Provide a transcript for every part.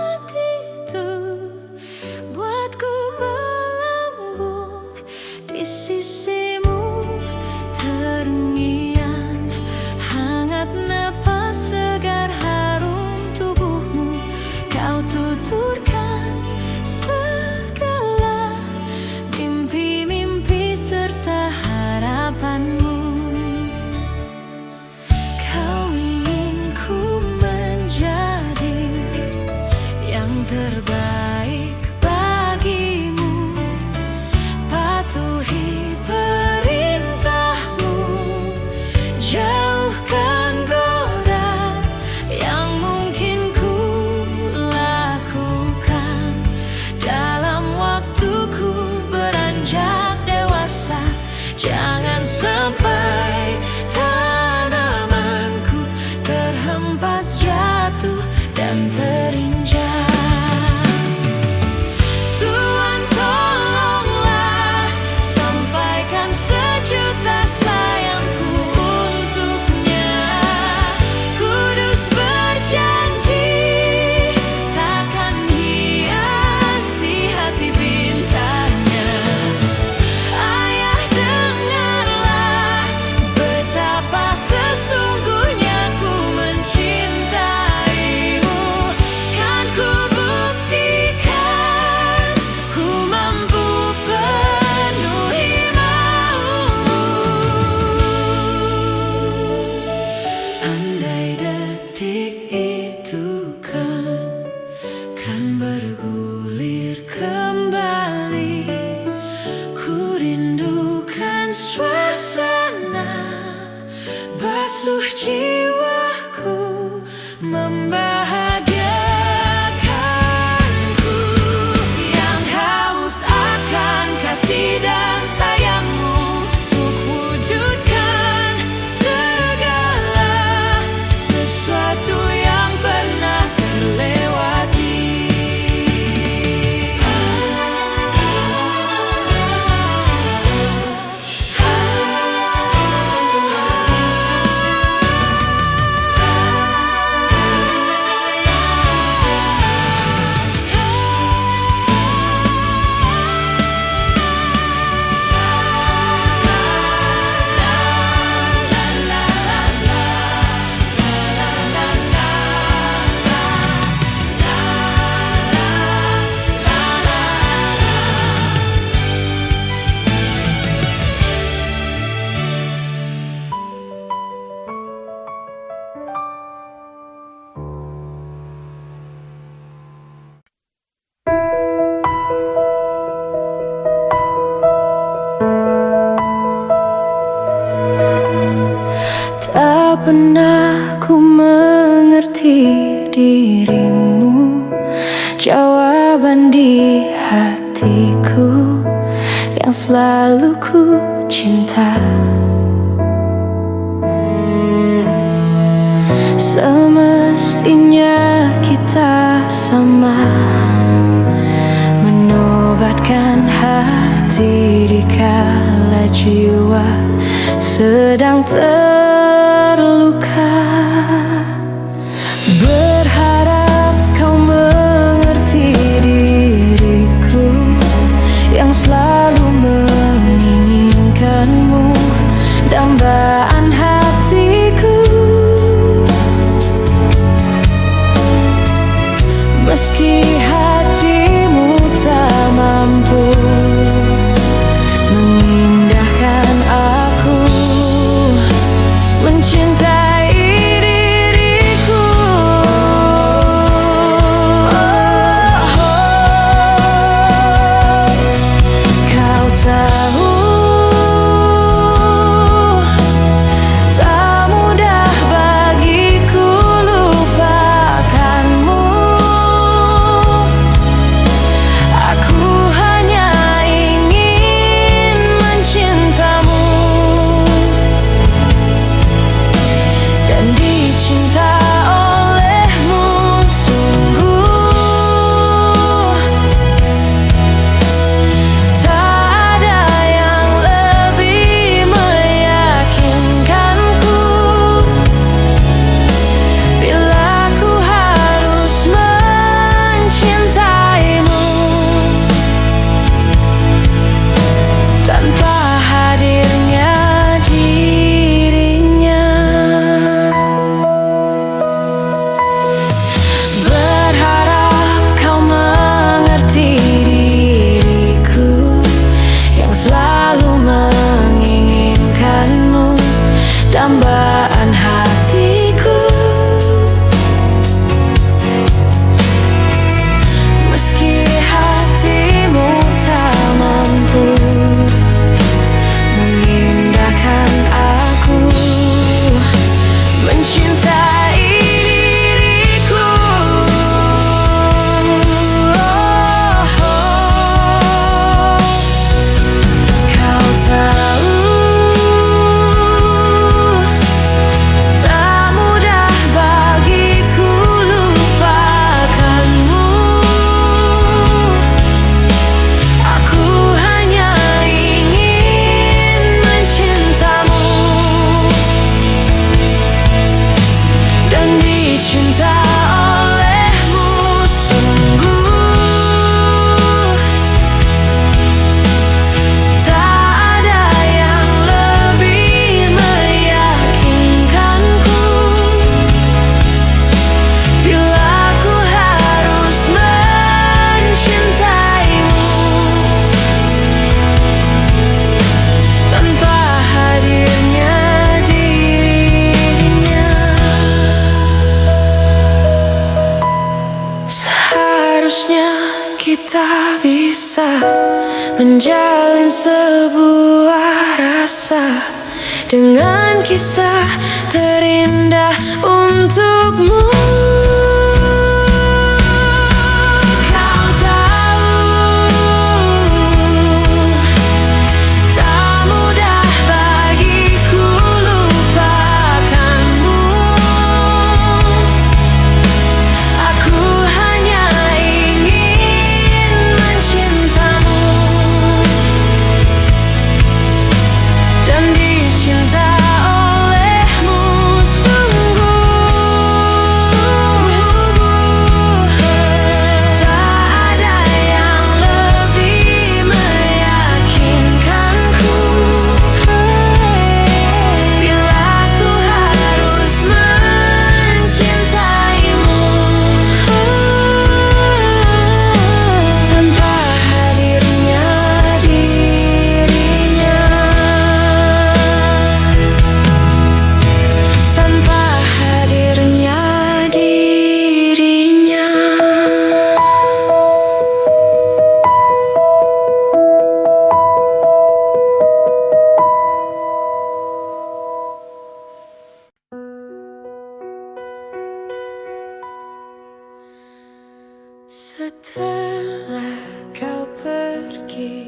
hatiku, buatku melambung di sisimu. Terngiang hangat napas segar harum tubuhmu, kau tuturkan segala mimpi-mimpi serta harapanmu. Kau ingin ku menjadi yang terbaik bagimu, patuhi perintahmu, jauhkan goda yang mungkin ku lakukan dalam waktuku beranjak dewasa. Jangan sampai tanamanku terhempas jatuh dan terinjak. Tuhan tolonglah, sampaikan sejuta sayangku untuknya. Kudus berjanji takkan hiasi hati bintangnya. Ayah dengarlah betapa sesungguhnya ku mencintaimu. Kan ku buktikan ku mampu penuhi maumu. Andai detik itu kan bergulir kembali, ku rindukan suasana basuh jiwaku, membahagiakanku. Yang haus akan kasih dan sayangmu, untuk wujudkan segala sesuatu yang pernah terlewati. Tak pernah ku mengerti dirimu, jawaban di hatiku yang selalu ku cinta. Semestinya kita sama, menobatkan hati di kala jiwa sedang terluka. Berharap kau mengerti diriku yang selalu menginginkanmu, dambaan hatiku. Meski hatimu tak mampu mengindahkan aku, Seharusnya kita bisa menjalin sebuah rasa dengan kisah terindah untukmu. Kau tahu, tak mudah bagiku lupakanmu. Aku hanya ingin mencintamu dan dicinta olehmu sungguh. Tak ada yang lebih meyakinkanku bila ku harus mencintaimu tanpa hadirnya dirinya, tanpa hadirnya dirinya. Setelah kau pergi,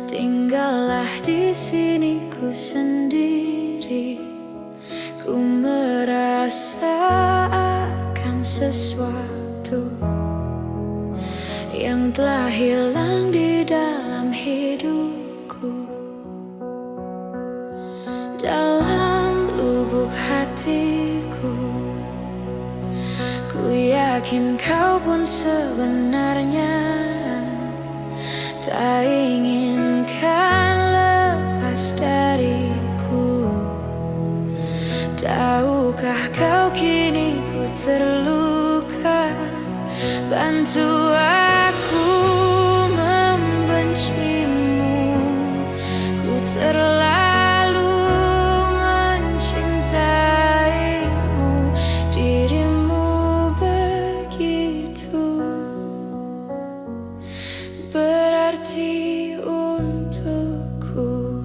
tinggallah di sini ku sendiri. Ku merasa akan sesuatu yang telah hilang di dalam hidupku. Dalam lubuk hatiku, ku yakin kau pun sebenarnya tak inginkan lepas dariku. Tahukah kau kini ku terluka? Bantu aku membencimu. Ku terlalu mencintaimu, dirimu begitu berarti untukku.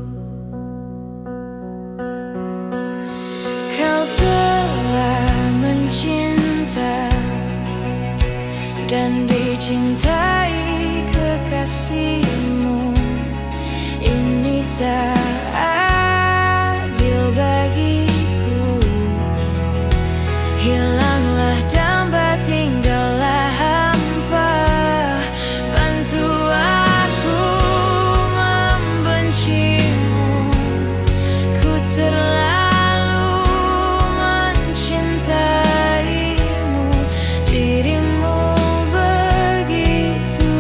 Kau telah mencinta dan dicintai kekasihmu. Ini tak adil bagiku. Hilanglah damai, tinggallah hampa. Bantu aku membencimu. Ku terlalu mencintaimu, dirimu begitu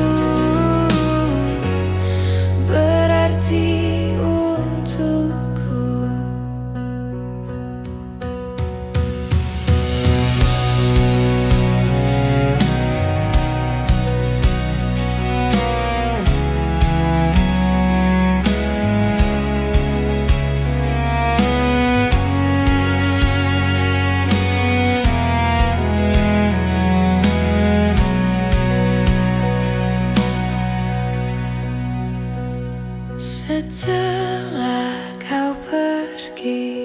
berarti untukku. Setelah kau pergi,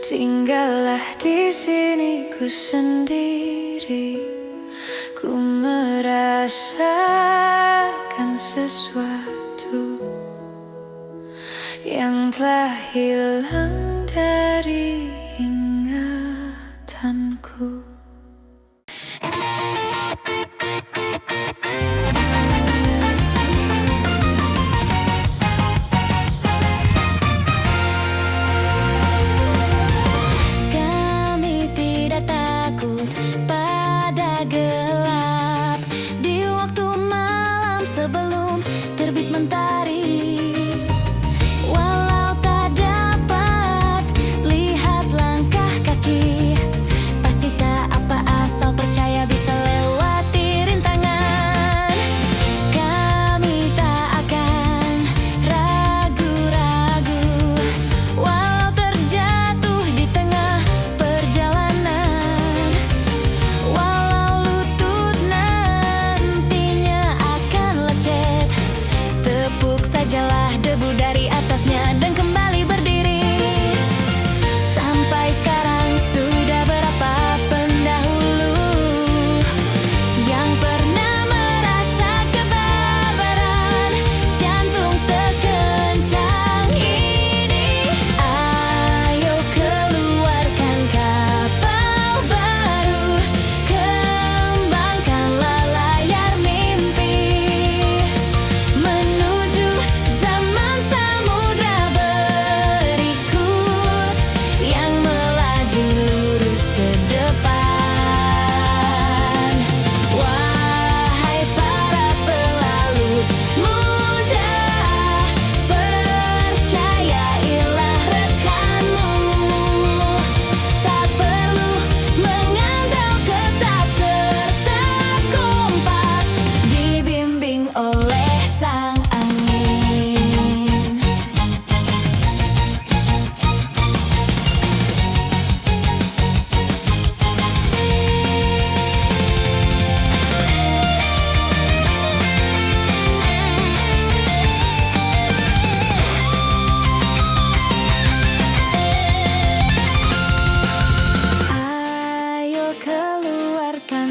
tinggallah di sini ku sendiri. Ku merasakan sesuatu yang telah hilang dari ingatanku. Kami tidak takut pada gelap di waktu malam sebelum terbit mentari. Walau tak dapat lihat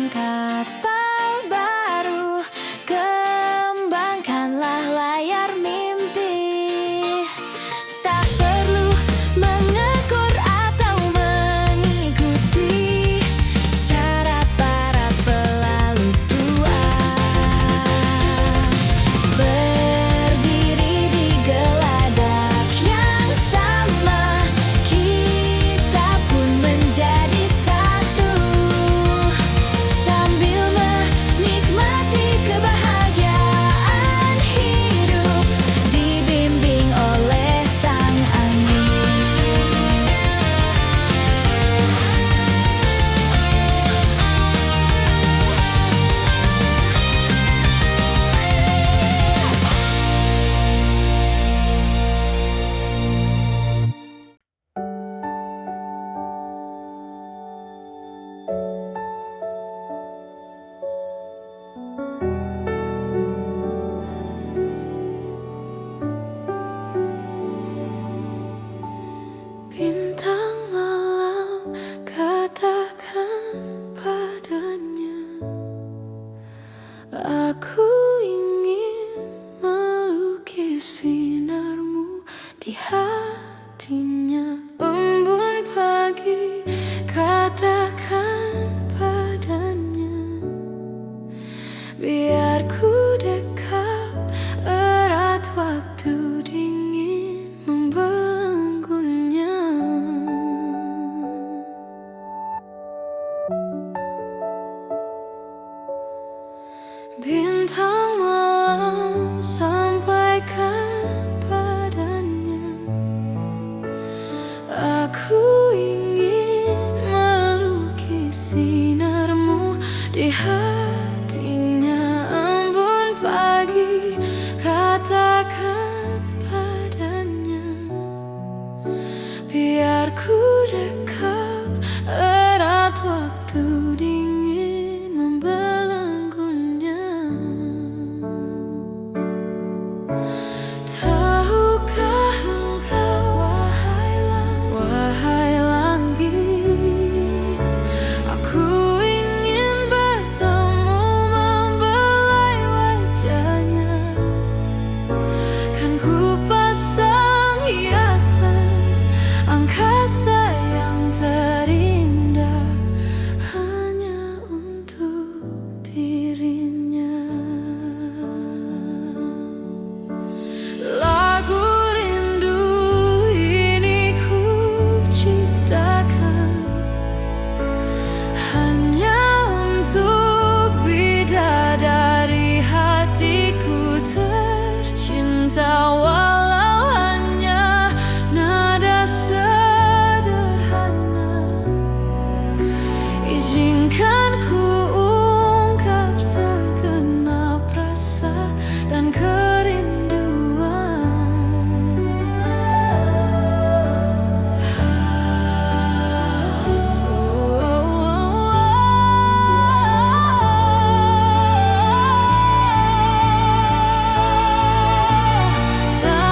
kapal baru, kembangkanlah layar mimpi. Tak perlu mengekur atau mengikuti cara para pelalu tua. Berdiri di geladak yang sama, kita pun menjadi satu, sambil menikmati kebahagiaan hidup, dibimbing oleh sang angin. Bintang malam, katakan padanya, aku ingin melukis sinarmu di hatinya. Embun pagi, katakan padanya, biar ku dekat erat waktu dingin membelenggunya. Bintang malam, sampaikan padanya, aku ingin melukis sinarmu di hatinya. Embun pagi, katakan padanya, biar ku dekat erat waktu dingin membelenggunya. Tahukah engkau, wahai langit, aku ingin bertemu, membelai wajahnya. Kan ku pasang hiasan angkasa yang terindah hanya untuk dirinya. Lagu rindu ini ku ciptakan hanya untuk bidadari hatiku tercinta. Walau hanya nada sederhana, izinkan ku ungkap segenap rasa dan kerinduan. Tak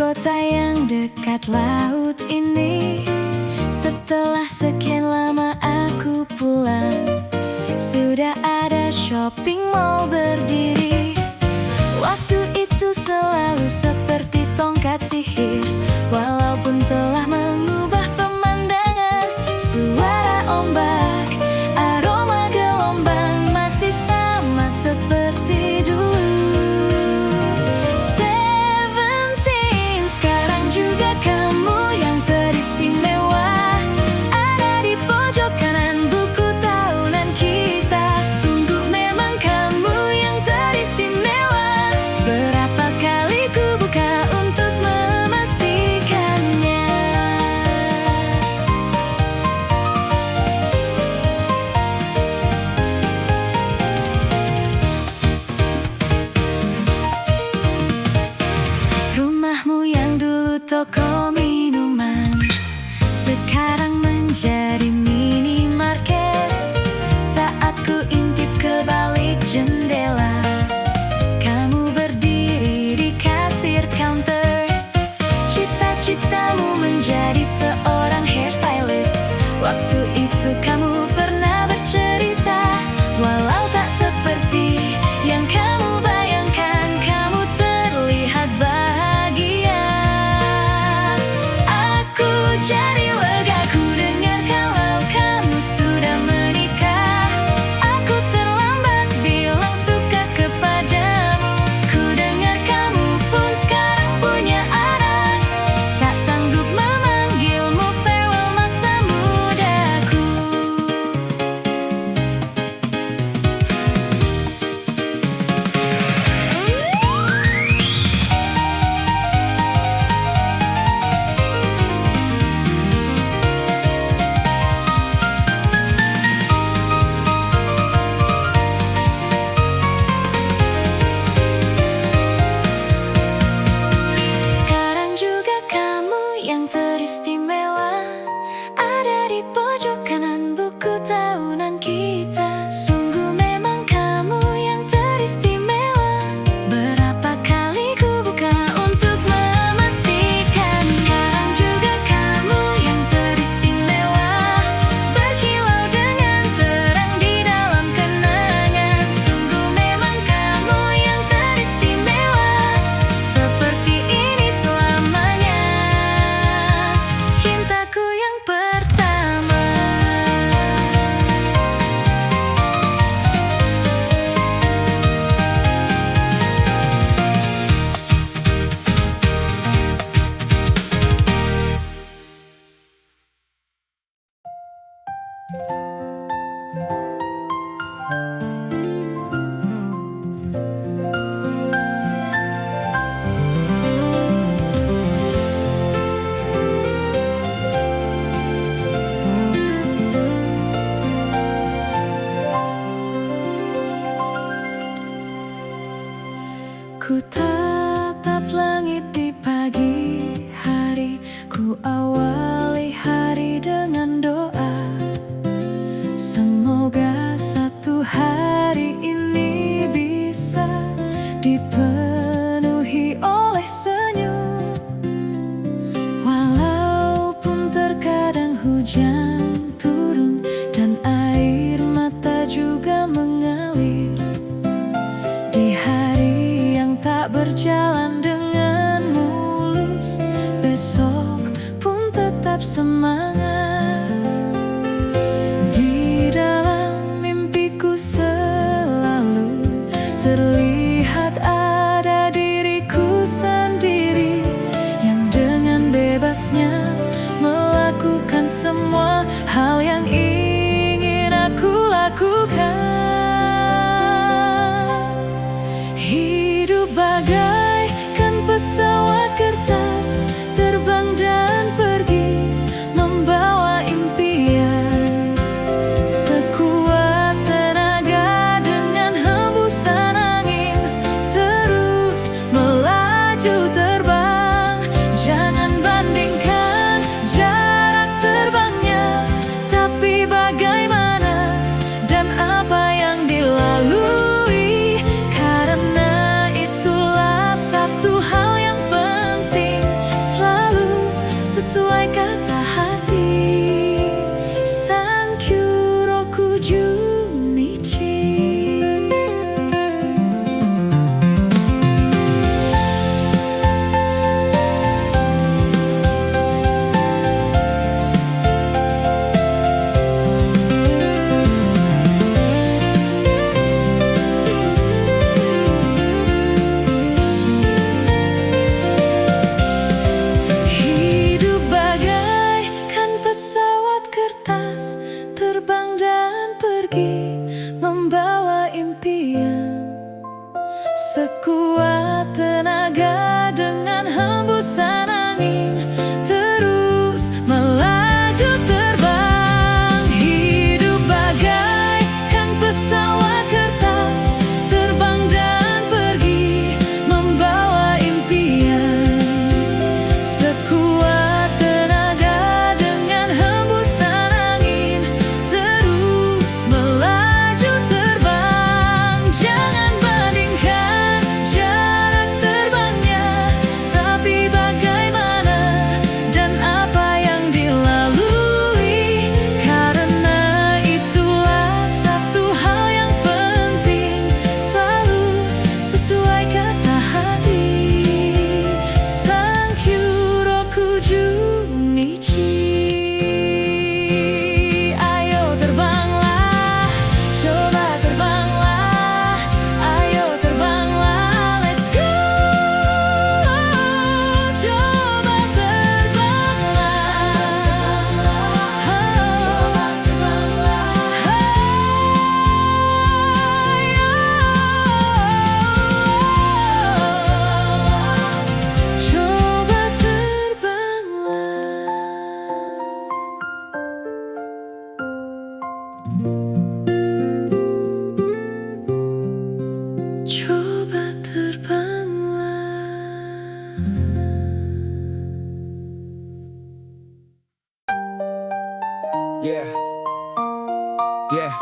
kota yang dekat laut ini. Setelah sekian lama aku pulang, sudah ada shopping mall berdiri. Waktu itu selalu seperti tongkat sihir, walaupun telah mengubah pemandangan. Suara ombak, aroma gelombang masih sama seperti dulu. Seventeen, sekarang juga kamu yang teristimewa, ada di pojok kanan buku tahunan kita. Sungguh memang kamu yang teristimewa. Berapa kali ku buka untuk memastikannya. Rumahmu yang dulu toko minuman, sekarang menjadi minimarket. Saat ku intip ke balik jendela, kamu berdiri di kasir counter. Cita-citamu menjadi seorang hairstylist. Waktu itu kamu pernah bercerita, walau tak seperti yang kamu bayangkan, kamu terlihat bahagia. Aku jadi lega ku dengar kalau kamu sudah menikah. Aku terlambat bilang suka kepadamu. Ku dengar kamu pun sekarang punya anak. Tak sanggup memanggilmu farewell masa mudaku. Sekarang juga kamu yang teristimewa, ada di pojok kanan buku tahunan kita. Sungguh memang kamu yang teristimewa. Berapa kali ku buka untuk memastikan. Sekarang juga kamu yang teristimewa, berkilau dengan terang di dalam kenangan. Sungguh memang kamu yang teristimewa. Seperti ini selamanya, cintaku yang pertama. Ku tatap langit di pagi hari, ku awali hari dengan doa. Semoga satu hari ini bisa dipenuhi oleh senyum. Walaupun terkadang hujan turun dan air mata juga mengalir, di hari yang tak berjalan dengan mulus, besok pun tetap semangat. Di dalam mimpiku selalu terlihat ada diriku sendiri yang dengan bebasnya melakukan semua hal yang ingin aku lakukan. Hidup bagaikan pesawat kertas, terbang dan pergi membawa impian. Sekuat tenaga dengan hembusan angin, terus melaju terbang. Jangan bandingkan jarak terbangnya, tapi bagaimana dan apa sesuai kata hati. Sankyu Roku Junichi. Terbang dan pergi membawa impian, sekuat tenaga dengan hembusan angin, terus melaju terbang. Hidup bagaikan pesawat kertas, terbang dan pergi membawa impian, sekuat tenaga dengan hembusan angin, terus melaju terbang. Jangan bandingkan jarak terbangnya, tapi bagaimana dan apa yang dilalui. Karena itulah satu hal yang penting, selalu sesuai kata hati. Sankyu Roku Junichi. Ayo terbanglah, coba terbanglah, ayo terbanglah, let's go. Coba Yeah, yeah,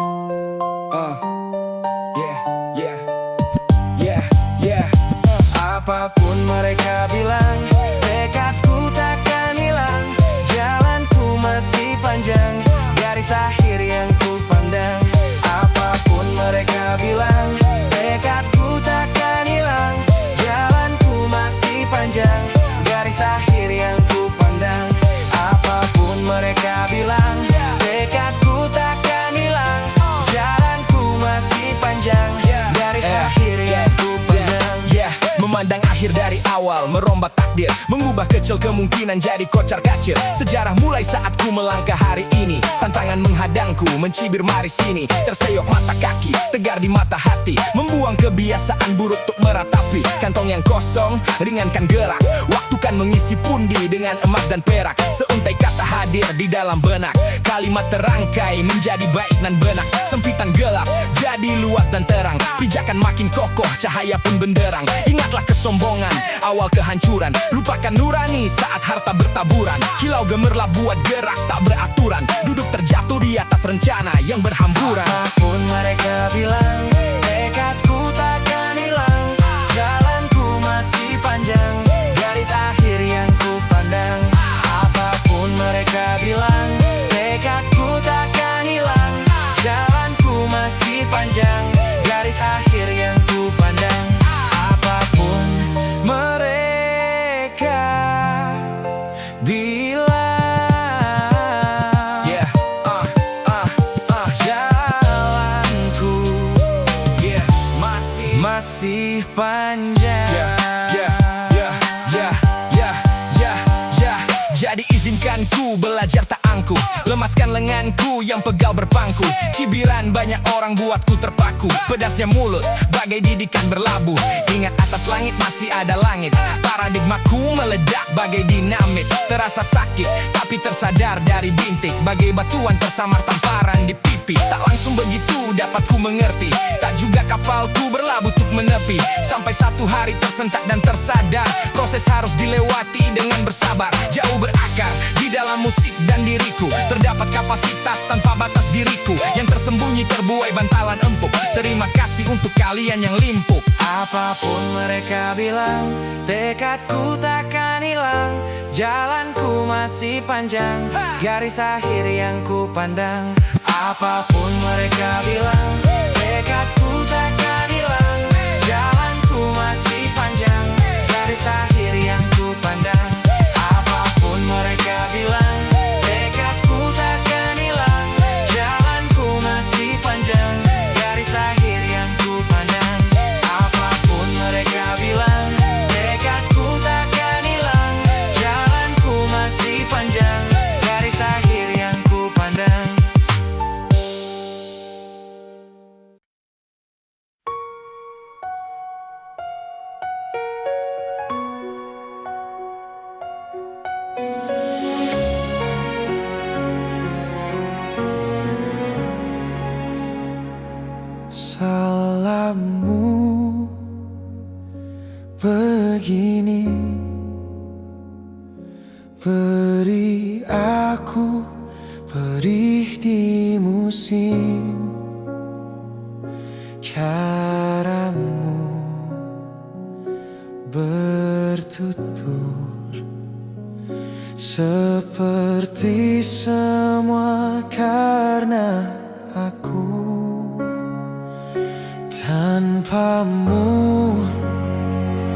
yeah, yeah, yeah, yeah. Apapun mereka bilang, tekadku takkan hilang. Jalanku masih panjang, garis akhir yang ku pandang. Apapun mereka bilang, tekadku takkan hilang. Jalanku masih panjang, garis akhir yang ku pandang. Apapun mereka bilang, tekadku takkan hilang. Jalanku masih panjang, garis akhir yang ku pandang. Memandang akhir dari awal, merombak takdir, mengubah kecil kemungkinan jadi kocar kacir. Sejarah mulai saat ku melangkah hari ini. Tantangan menghadangku, mencibir mari sini. Terseok mata kaki, tegar di mata hati. Membuang kebiasaan buruk untuk meratapi. Kantong yang kosong, ringankan gerak. Waktu kan mengisi pundi dengan emas dan perak. Seuntai kata hadir di dalam benak. Kalimat terangkai menjadi baik dan benak. Sempitan gelap, jadi luas dan terang. Pijakan makin kokoh, cahaya pun benderang. Ingatlah kesombongan, awal kehancuran. Lupakan nurani saat harta bertaburan. Kilau gemerlap buat gerak tak beraturan. Duduk terjatuh di atas rencana yang berhamburan. Apapun mereka bilang, tekadku takkan hilang. Jalanku masih panjang, garis akhir yang ku pandang. Apapun mereka bilang, tekadku takkan hilang. Jalanku masih panjang, garis akhir yang ku pandang. Apapun mereka bilang, jalanku masih panjang. Jadi izinkan ku belajar tak angkuh, lemaskan lenganku yang pegal berpangku. Cibiran banyak orang buatku terpaku. Pedasnya mulut bagai didikan berlabuh. Ingat atas langit masih ada langit. Paradigmaku meledak bagai dinamit. Terasa sakit tapi tersadar dari bintik. Bagai batuan tersamar tamparan di pipi. Tak langsung begitu dapat ku mengerti. Tak juga kapalku berlabuh untuk menepi. Sampai satu hari tersentak dan tersadar. Proses harus dilewati dengan bersabar. Jauh berakar di dalam musik dan diriku. Terdapat kapasitas tanpa batas diriku. Yang tersembunyi terbuai bantalan empuk. Terima kasih untuk kalian yang limpuk. Apapun mereka bilang, tekadku takkan hilang. Jalanku masih panjang, garis akhir yang ku pandang. Apapun mereka bilang, tekadku takkan hilang. Jalanku masih panjang, garis akhir yang ku pandang. Apapun mereka bilang, tekadku takkan hilang. Jalanku masih panjang, garis akhir yang ku pandang. Apapun mereka bilang, tekadku takkan hilang. Jalanku masih panjang, garis akhir yang ku pandang. Salahmu begini, beri aku perih di musim. Caramu bertutur seperti semua karena aku. Tanpamu,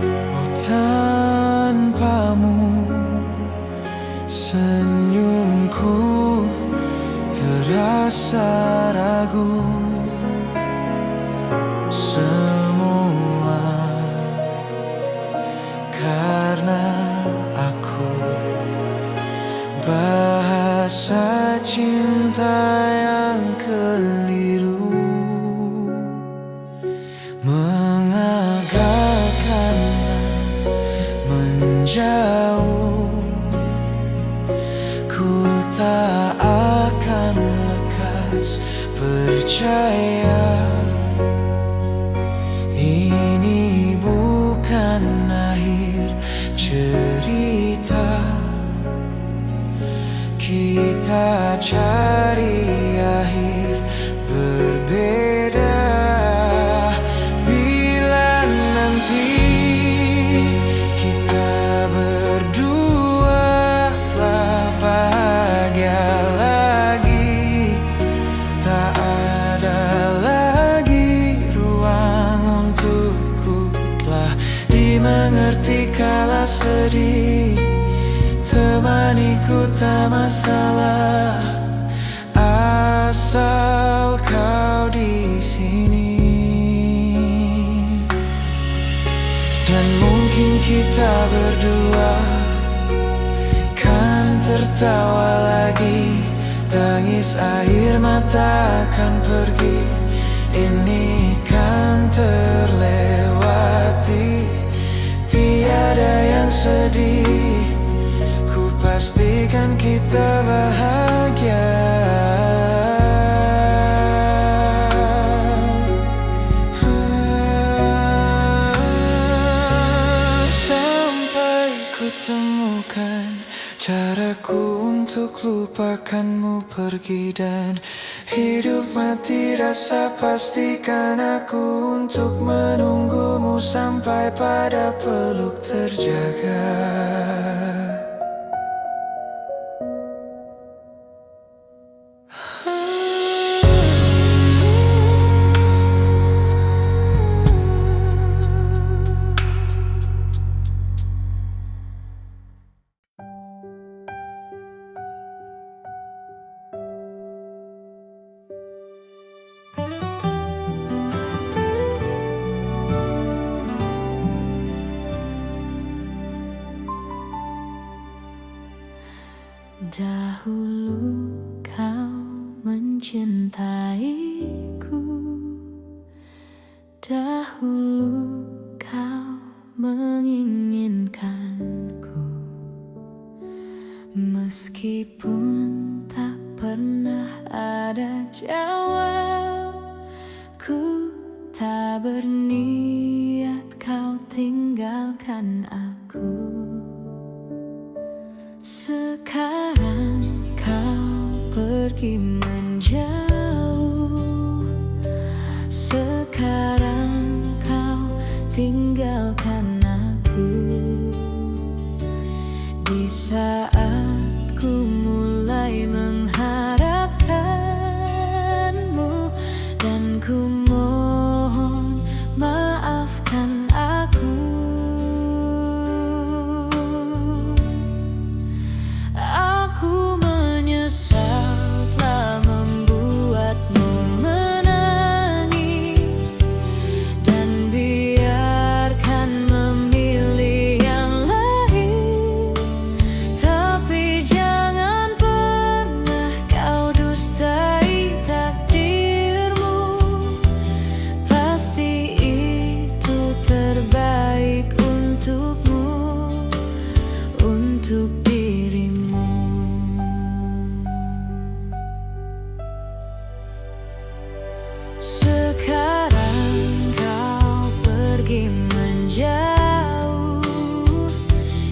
oh tanpamu, senyumku terasa ragu. Semua karena aku. Bahasa cinta yang keliru mengagalkanlah menjauh. Ku tak akan lekas percaya ini bukan akhir cerita. Kita cari akhir berbeda. Mengerti kala sedih, temaniku tak masalah, asal kau di sini. Dan mungkin kita berdua kan tertawa lagi, tangis air mata akan pergi, ini kan terlewati. Tiada yang sedih, ku pastikan kita bahagia. Sampai ku temukan caraku untuk lupakanmu pergi, dan hidup mati rasa pastikan aku untuk menunggumu sampai pada peluk terjaga. Dahulu kau mencintaiku, dahulu kau menginginkanku, meskipun tak pernah ada jawab. Ku tak berniat kau tinggalkan aku. Sekarang kau pergi menjauh, sekarang kau tinggalkan aku. Di saat ku mulai mengharapkanmu, dan ku mohon maafkan aku. Aku menyesal telah membuatmu menangis, dan biarkan memilih yang lain. Tapi jangan pernah kau dustai takdirmu. Pasti itu terbaik untukmu, untuk dirimu. Sekarang kau pergi menjauh,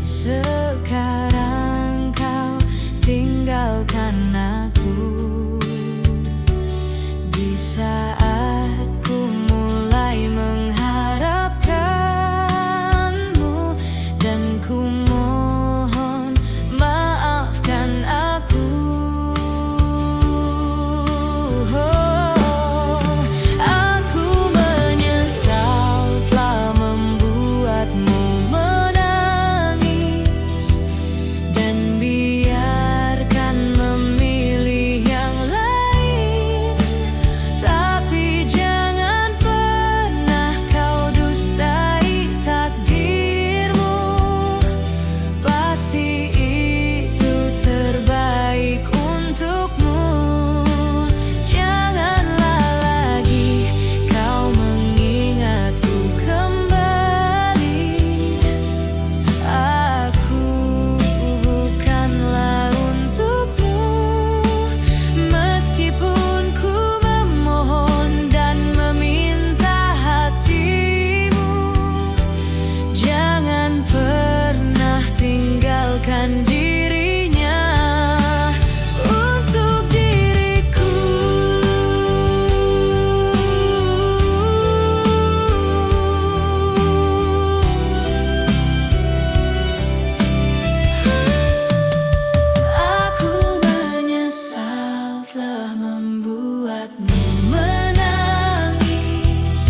sekarang kau tinggalkan aku. Di saat ku mulai mengharapkanmu, dan ku mohon maafkan aku. Aku menyesal telah membuatmu menangis, dan biarkan memilih yang lain. Tapi jangan pernah kau dustai takdirmu. Pasti itu terbaik untukmu. Janganlah lagi kau mengingatku kembali. Aku bukanlah untukmu. Meskipun ku memohon dan meminta hatimu, jangan pernah tinggalkan dirinya, untuk diriku. Aku menyesal telah membuatmu menangis,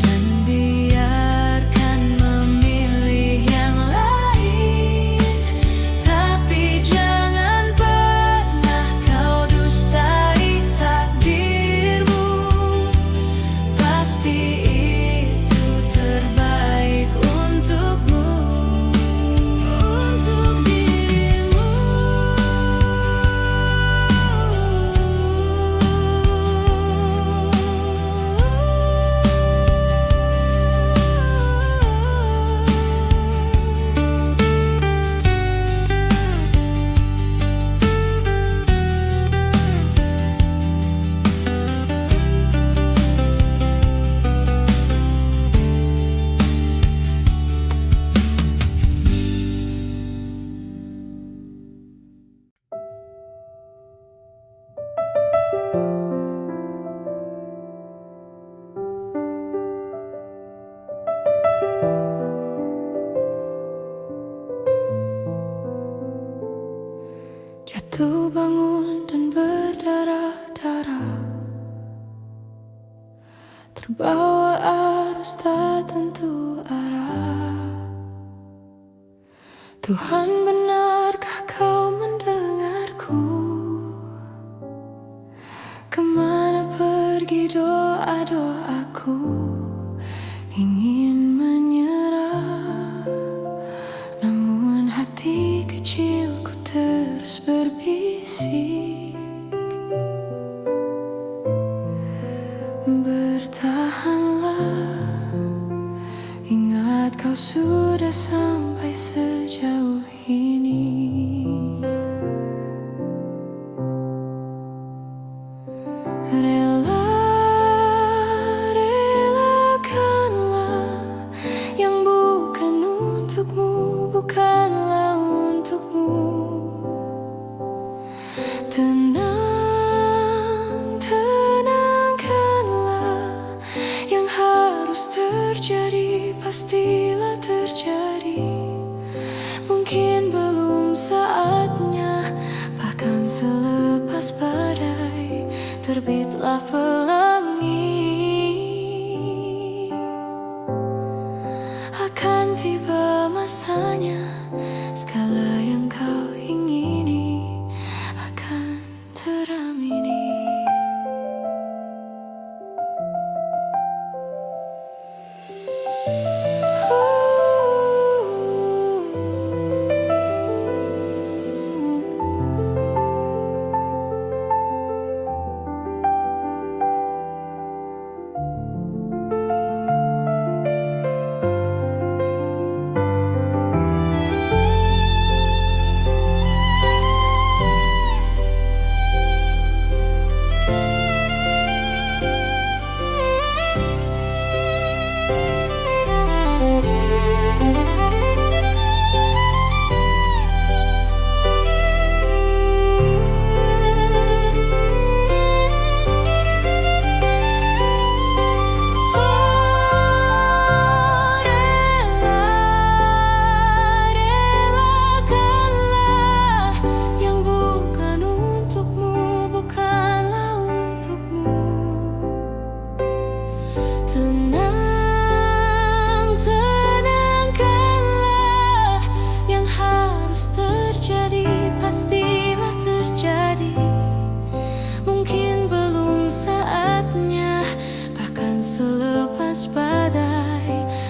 dan biarkan memilih yang lain. Tapi jangan pernah kau dustai takdirmu. Pasti itu terbaik untukmu, untuk dirimu. Jatuh bangun dan berdarah-darah, terbawa arus tak tentu arah. Tuhan, benarkah kau mendengarku? Kemana pergi doa-doaku? Ingin menyerah, namun hati kecilku terus berbisik. Bertahanlah, ingat kau sudah sampai sejauh ini. Relakanlah yang bukan untukmu, bukanlah untukmu. Tenangkanlah yang harus terjadi, pastilah terjadi. Mungkin terbitlah pelangi. Akan tiba masanya, segala yang kau ingini akan teramini.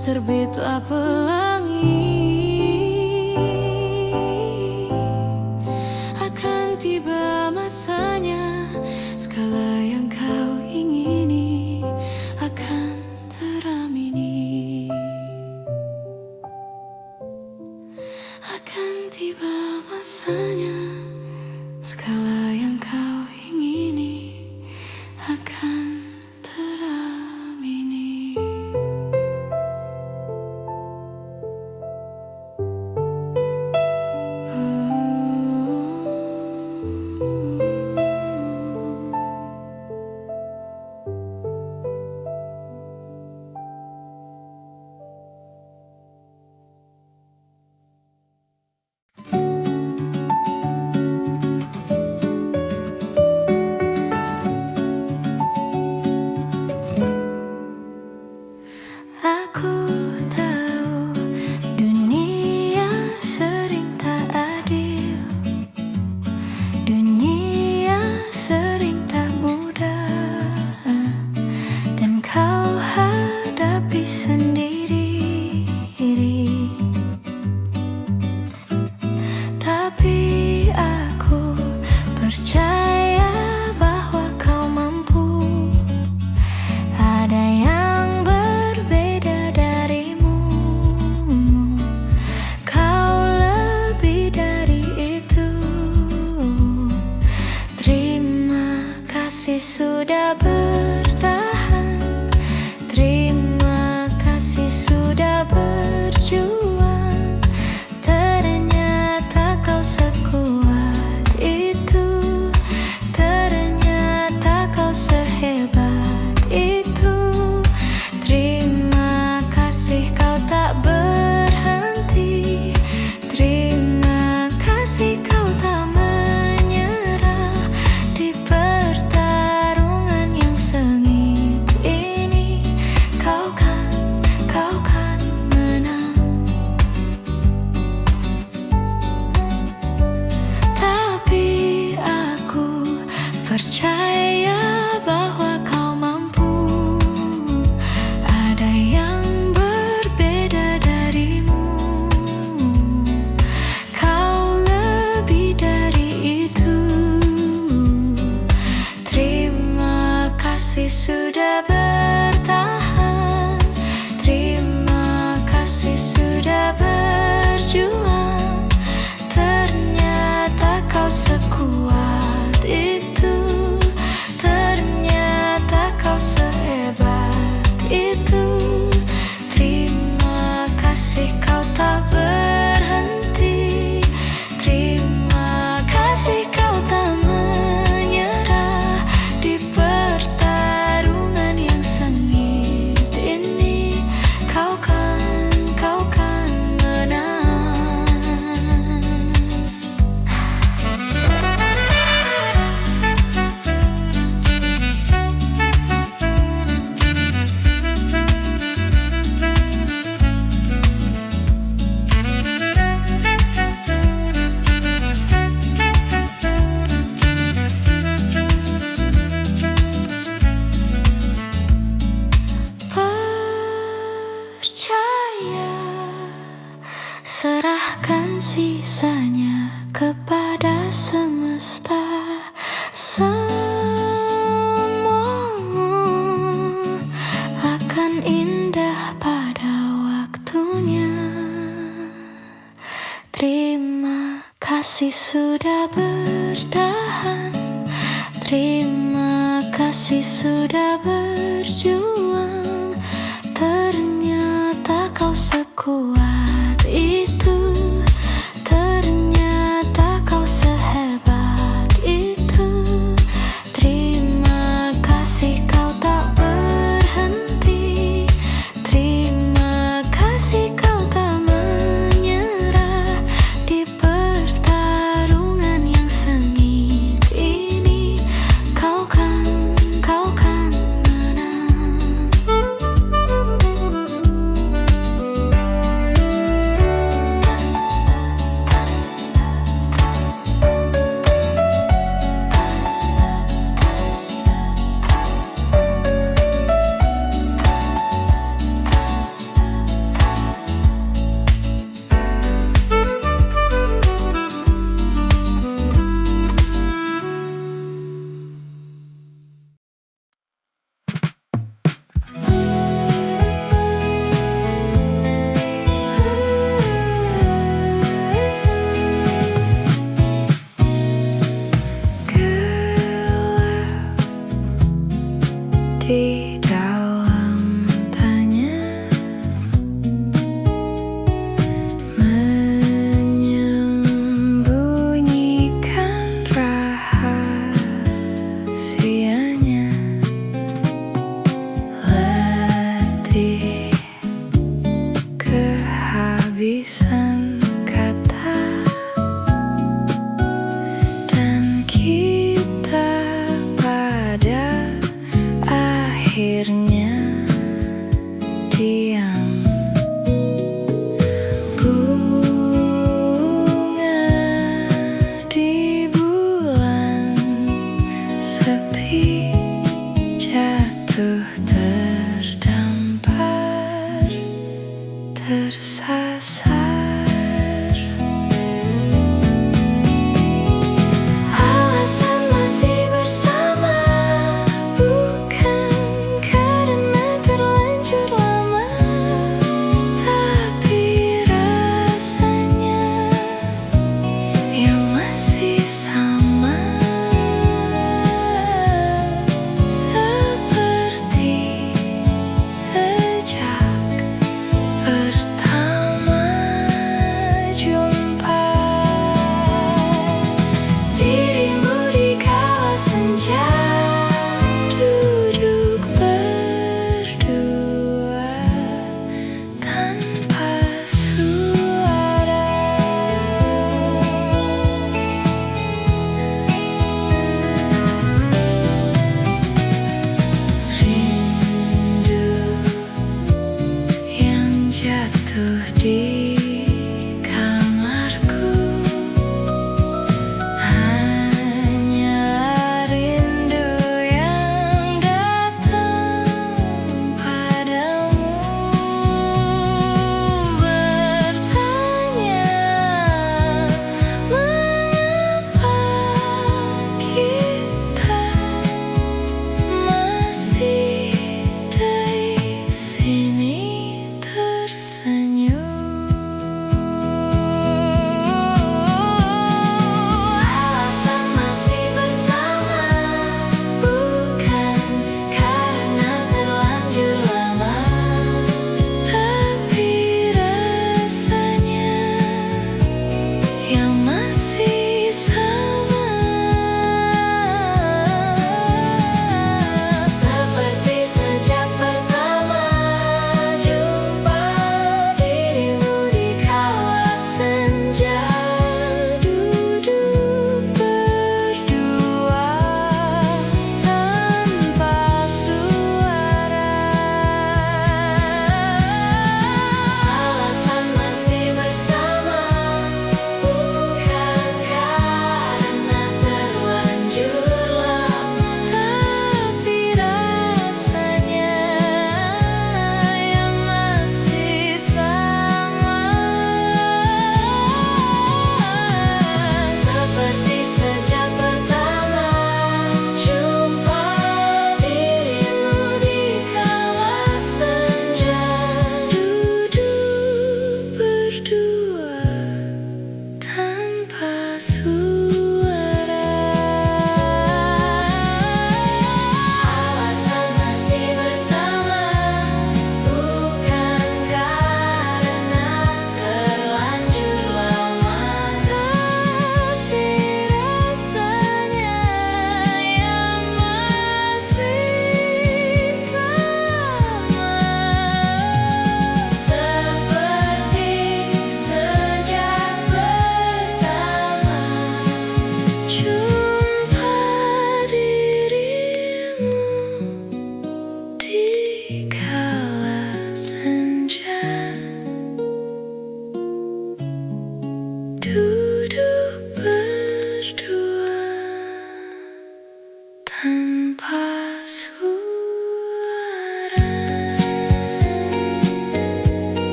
Terbitlah pelangi, akan tiba masanya, segala yang kau ingini akan teramini. Akan tiba masanya, segala yang kau ingini akan teramini. semesta. Semua akan indah pada waktunya. Terima kasih sudah bertahan. Terima kasih sudah berjuang. Ternyata kau sekuat itu. Ternyata kau sehebat itu. Terima kasih kau tak berhenti. Terima kasih kau tak menyerah di pertarungan yang sengit ini. Kau kan menang.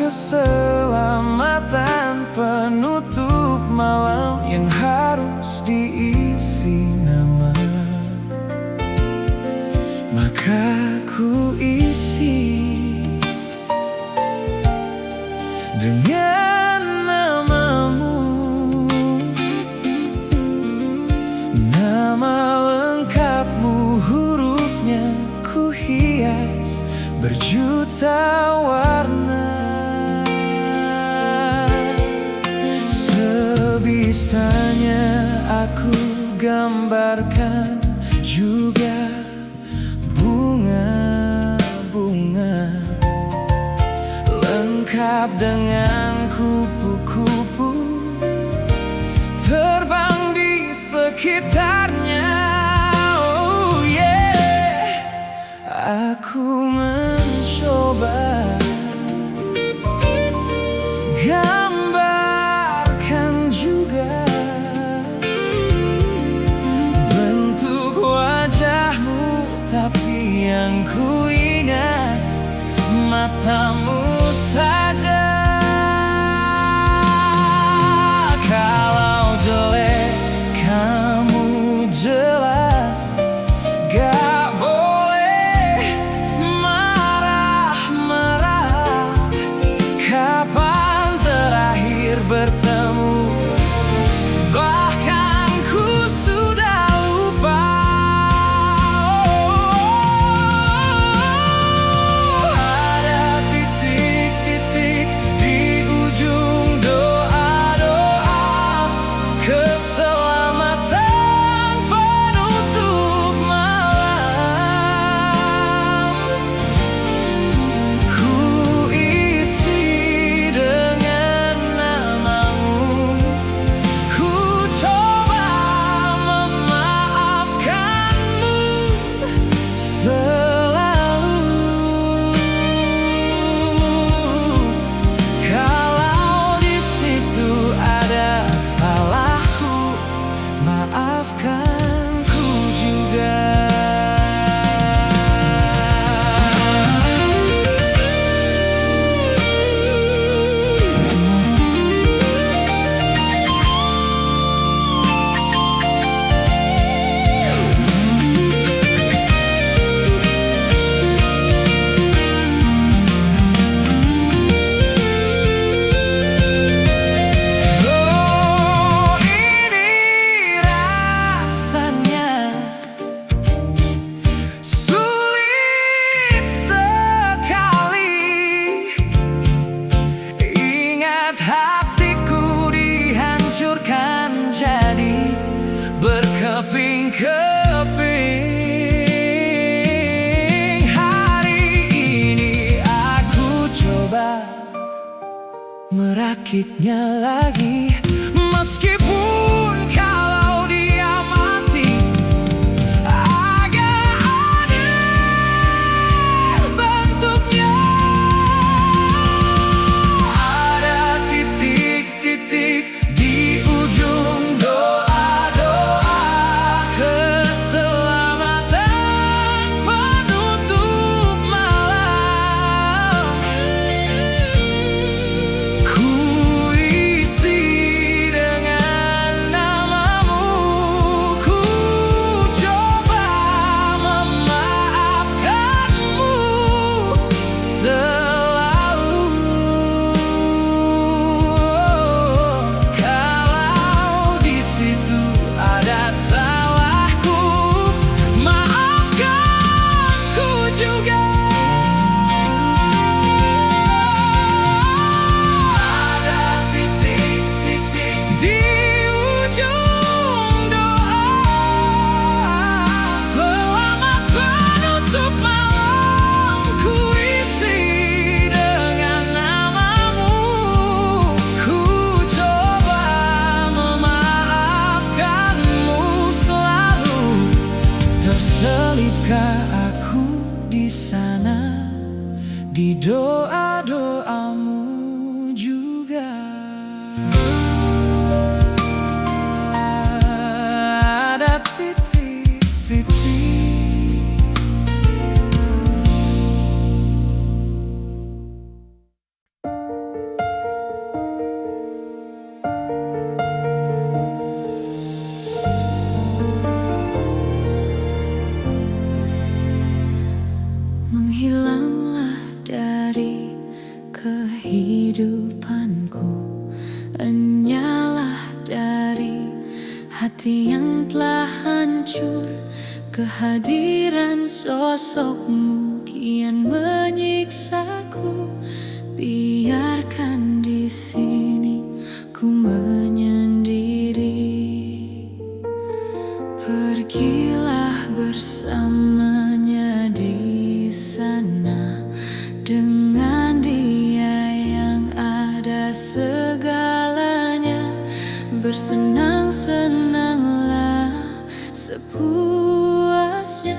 keselamatan penutup malam yang harus diisi nama. Maka ku isi dengan namamu. Nama lengkapmu, hurufnya ku hias berjuta warna. Sebisanya aku gambarkan juga bunga-bunga, lengkap dengan kupu-kupu terbang di sekitarnya. Oh yeah, aku mencoba gambarkan juga bentuk wajahmu, tapi yang ku ingat matamu saja. Kalau jelek kamu jelas gak boleh marah-marah. Kapan terakhir bertemu, bahkan ku sudah lupa. Ada titik-titik di ujung doa-doa keselamatan penutup malam. Ku isi dengan namamu. Ku coba memaafkanmu selalu. Kalau di situ ada salahku, maafkan ku juga. Oh, ini rasanya sulit sekali. Ingat hatiku dihancurkan jadi berkeping-keping. Hari ini aku coba merakitnya lagi, meskipun kalau dia mati agak aneh bentuknya. Ada titik-titik di ujung doa-doa keselamatan penutup malam. Ku isi hati yang telah hancur. Kehadiran sosokmu kian menyiksaku. Biarkan di sini ku menyendiri. Pergilah bersamanya di sana, dengan dia yang ada segalanya. Bersenang-senanglah sepuasnya.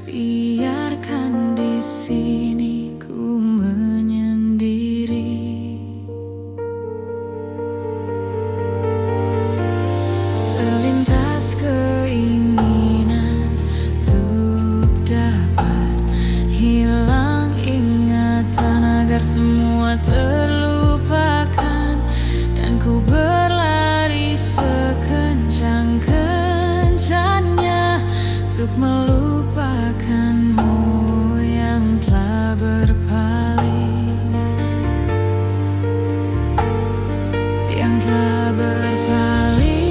Biarkan di sini ku menyendiri. Terlintas keinginan untuk dapat hilang ingatan, agar semua terlupakan, dan ku berlari sekencang-kencangnya untuk melupakanmu yang telah berpaling, yang telah berpaling.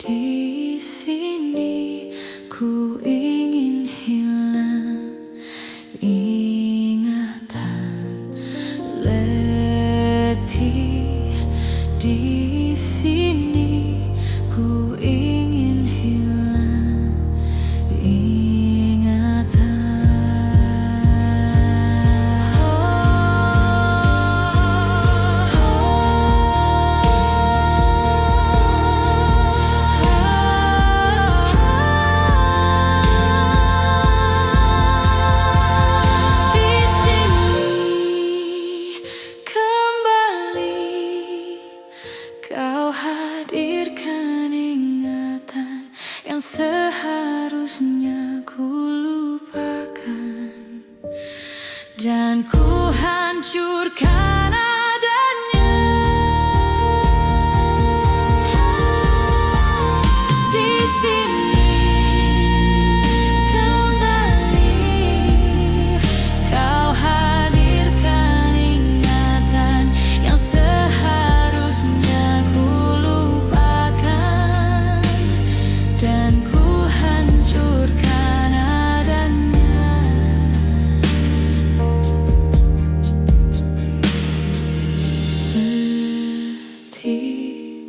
Di sini ku ingin hilang ingatan. Letih di sini ku ingin hilang ingatan. Hadirkan ingatan yang seharusnya ku lupakan, dan ku hancurkan adanya. Di sini kembali kau hadirkan ingatan yang seharusnya dan ku hancurkan adanya. Letih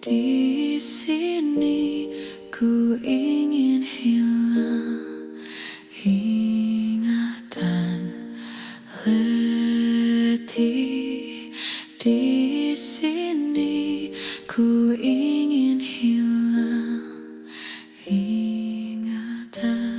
di sini ku ingin hilang ingatan. Letih di sini ku ingin hilang ingatan.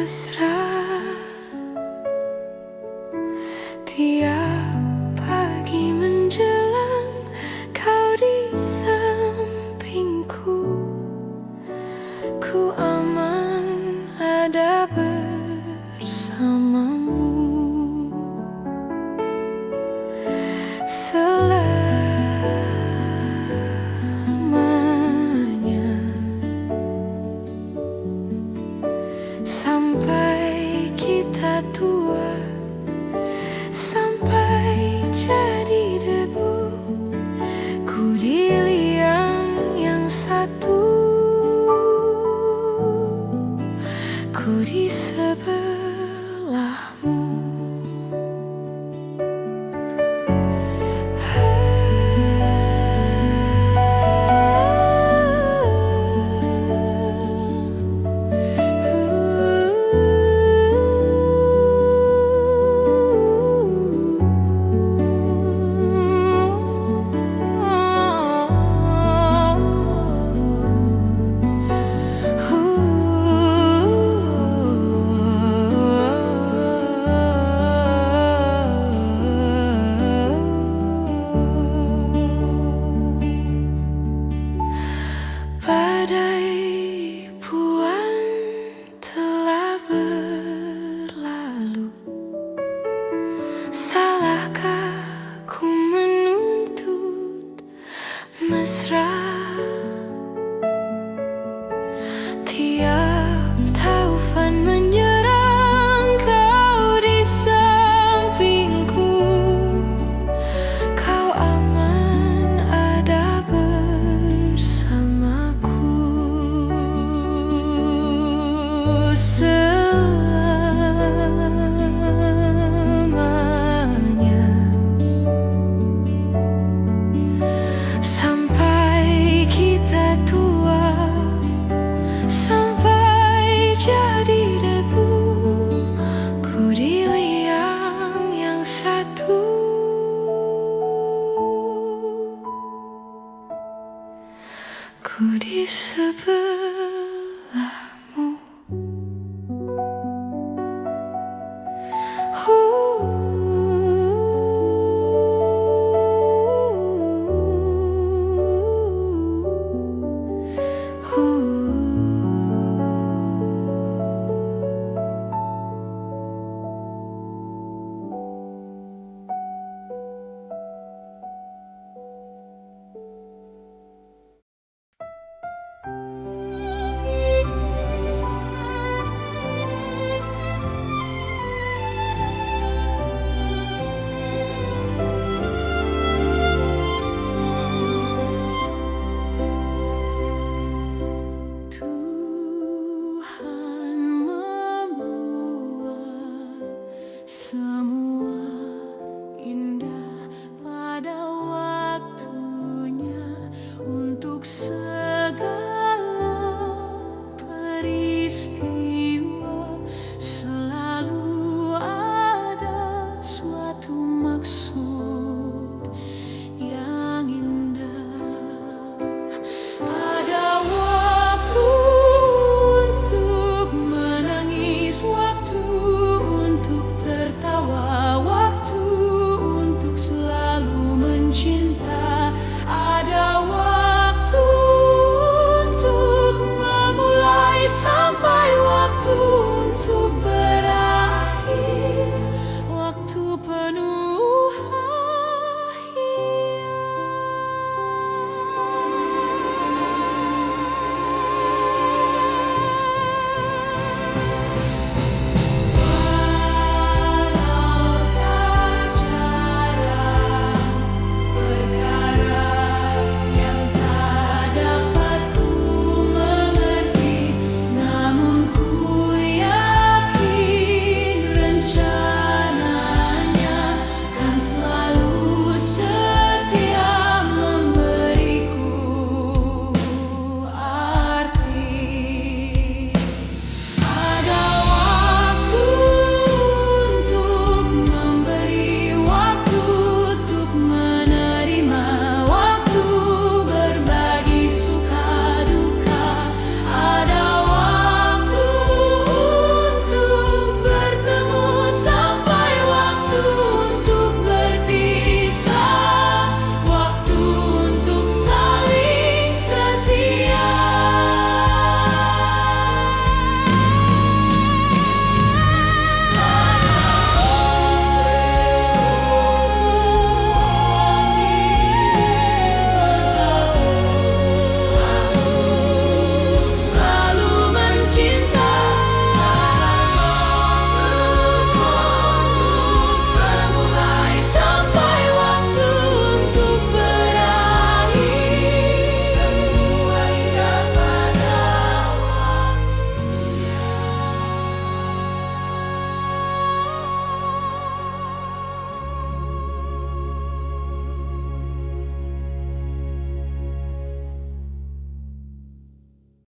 mesra. Tiap pagi menjelang kau di sampingku, ku aman ada bersamamu. Selamanya, sampai kita tua, sampai jadi debu, ku di liang yang satu, ku di sebelahmu. Badai puan telah berlalu, salahkah ku menuntut mesra? Tiap taufan menyerang, kau di sampingku, kau aman ada bersamaku. Selamanya, sampai kita tua, sampai jadi debu, ku di liang yang satu, ku di sebelahmu. Tuhan membuat semua indah pada waktunya, untuk segala peristiwa.